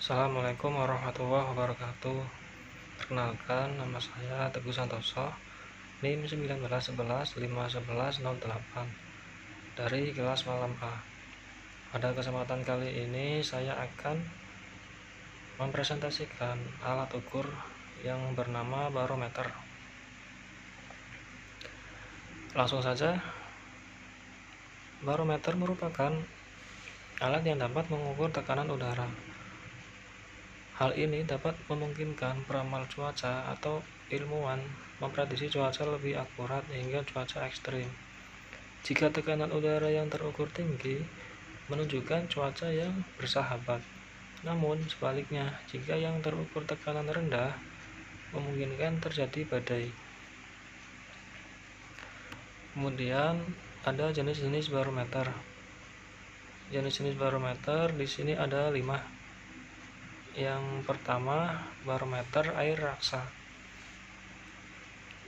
Assalamualaikum warahmatullahi wabarakatuh. Perkenalkan, nama saya Teguh Santoso, NIM 1911511008 dari kelas malam A. Pada kesempatan kali ini saya akan mempresentasikan alat ukur yang bernama barometer. Langsung saja, barometer merupakan alat yang dapat mengukur tekanan udara. Hal ini dapat memungkinkan peramal cuaca atau ilmuwan memprediksi cuaca lebih akurat hingga cuaca ekstrim. Jika tekanan udara yang terukur tinggi, menunjukkan cuaca yang bersahabat. Namun sebaliknya, jika yang terukur tekanan rendah, memungkinkan terjadi badai. Kemudian ada jenis-jenis barometer. Jenis-jenis barometer di sini ada 5. Yang pertama, barometer air raksa.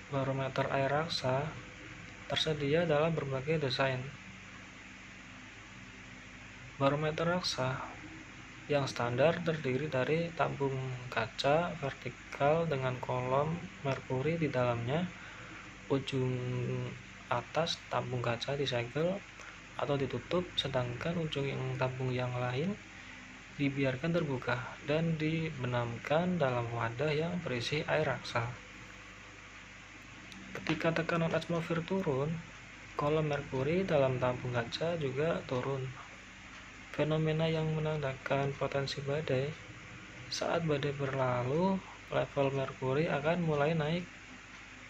Barometer air raksa tersedia dalam berbagai desain. Barometer raksa yang standar terdiri dari tabung kaca vertikal dengan kolom merkuri di dalamnya. Ujung atas tabung kaca disegel atau ditutup, sedangkan ujung tabung yang lain dibiarkan terbuka dan dibenamkan dalam wadah yang berisi air raksa. Ketika tekanan atmosfer turun, kolom merkuri dalam tabung kaca juga turun. Fenomena yang menandakan potensi badai. Saat badai berlalu, level merkuri akan mulai naik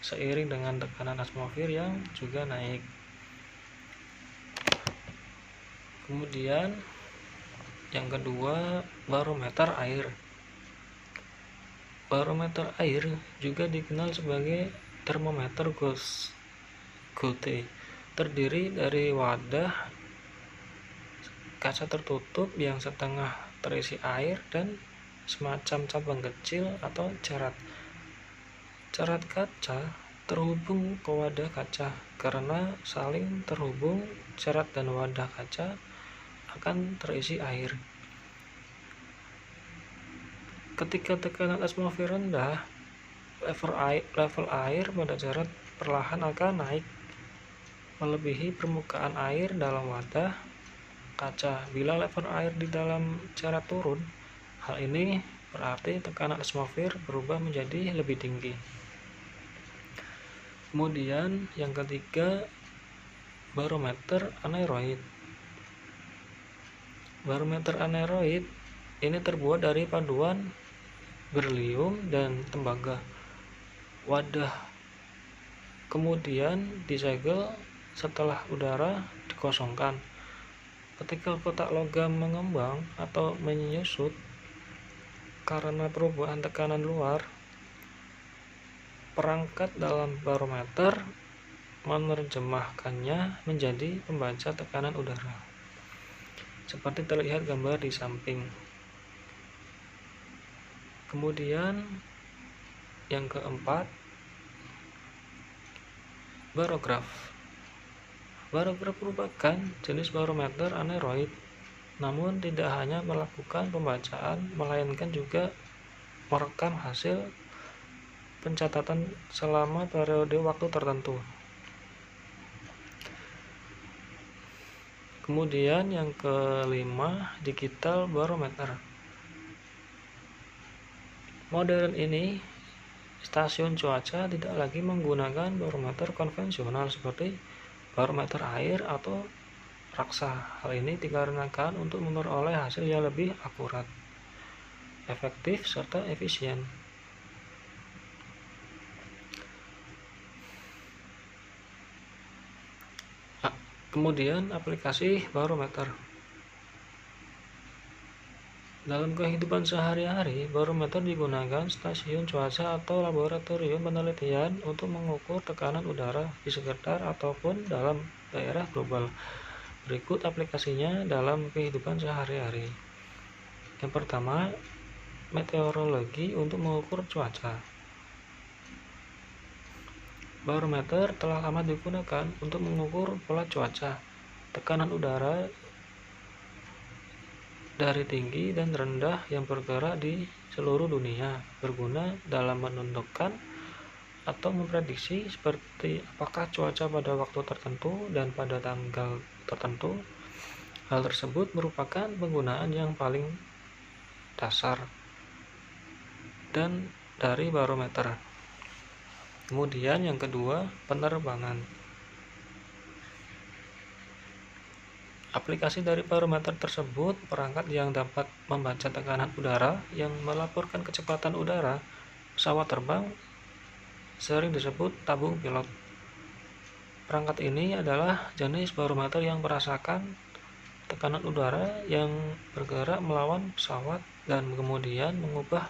seiring dengan tekanan atmosfer yang juga naik. Kemudian yang kedua, barometer air. Barometer air juga dikenal sebagai termometer Gauge, terdiri dari wadah kaca tertutup yang setengah terisi air dan semacam cabang kecil atau cerat. Cerat kaca terhubung ke wadah kaca. Karena saling terhubung, cerat dan wadah kaca akan terisi air. Ketika tekanan atmosfer rendah, level air pada cerat perlahan akan naik melebihi permukaan air dalam wadah kaca. Bila level air di dalam cerat turun, hal ini berarti tekanan atmosfer berubah menjadi lebih tinggi. Kemudian yang ketiga, barometer aneroid. Barometer aneroid ini terbuat dari paduan berlium dan tembaga. Wadah kemudian disegel setelah udara dikosongkan. Ketika kotak logam mengembang atau menyusut karena perubahan tekanan luar, perangkat dalam barometer menerjemahkannya menjadi pembaca tekanan udara, seperti terlihat gambar di samping. Kemudian yang keempat, barograf. Barograf merupakan jenis barometer aneroid, namun tidak hanya melakukan pembacaan, melainkan juga merekam hasil pencatatan selama periode waktu tertentu. Kemudian yang kelima, digital barometer. Modern ini, stasiun cuaca tidak lagi menggunakan barometer konvensional seperti barometer air atau raksa. Hal ini dikarenakan untuk memperoleh hasil yang lebih akurat, efektif, serta efisien. Kemudian aplikasi barometer. Dalam kehidupan sehari-hari, barometer digunakan stasiun cuaca atau laboratorium penelitian untuk mengukur tekanan udara di sekitar ataupun dalam daerah global. Berikut aplikasinya dalam kehidupan sehari-hari. Yang pertama, meteorologi untuk mengukur cuaca. Barometer telah lama digunakan untuk mengukur pola cuaca, tekanan udara, dari tinggi dan rendah yang bergerak di seluruh dunia, berguna dalam menentukan atau memprediksi seperti apakah cuaca pada waktu tertentu dan pada tanggal tertentu. Hal tersebut merupakan penggunaan yang paling dasar dan dari barometer. Kemudian yang kedua, penerbangan. Aplikasi dari barometer tersebut perangkat yang dapat membaca tekanan udara yang melaporkan kecepatan udara pesawat terbang, sering disebut tabung pilot. Perangkat ini adalah jenis barometer yang merasakan tekanan udara yang bergerak melawan pesawat dan kemudian mengubah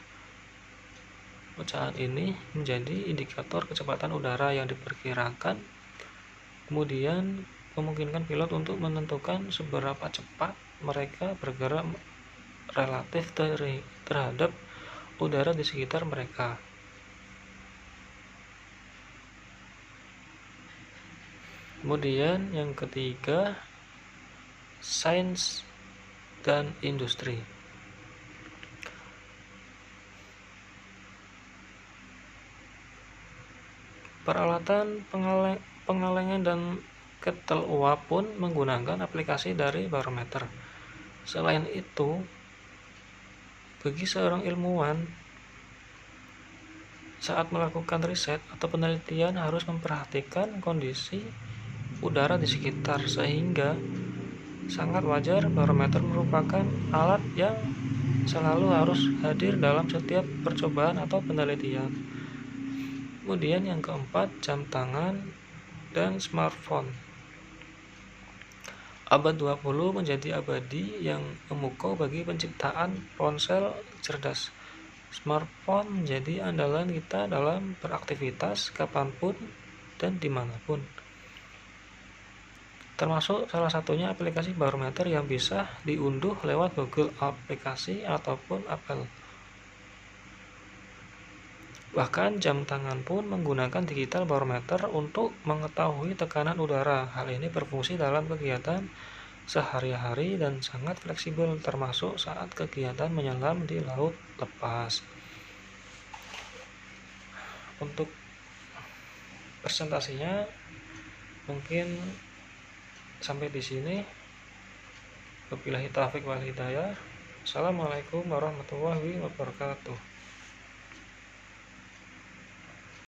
pecahan ini menjadi indikator kecepatan udara yang diperkirakan, kemudian memungkinkan pilot untuk menentukan seberapa cepat mereka bergerak relatif terhadap udara di sekitar mereka. Kemudian yang ketiga, sains dan industri. Peralatan pengalengan dan ketel uap pun menggunakan aplikasi dari barometer. Selain itu, bagi seorang ilmuwan, saat melakukan riset atau penelitian harus memperhatikan kondisi udara di sekitar, sehingga sangat wajar barometer merupakan alat yang selalu harus hadir dalam setiap percobaan atau penelitian. Kemudian yang keempat, jam tangan dan smartphone. Abad 20 menjadi abadi yang memukau bagi penciptaan ponsel cerdas. Smartphone menjadi andalan kita dalam beraktivitas kapanpun dan dimanapun. Termasuk salah satunya aplikasi barometer yang bisa diunduh lewat Google Aplikasi ataupun Apple. Bahkan jam tangan pun menggunakan digital barometer untuk mengetahui tekanan udara. Hal ini berfungsi dalam kegiatan sehari-hari dan sangat fleksibel, termasuk saat kegiatan menyelam di laut lepas. Untuk presentasinya mungkin sampai di sini. Wabillahi taufiq wal hidayah. Assalamualaikum warahmatullahi wabarakatuh.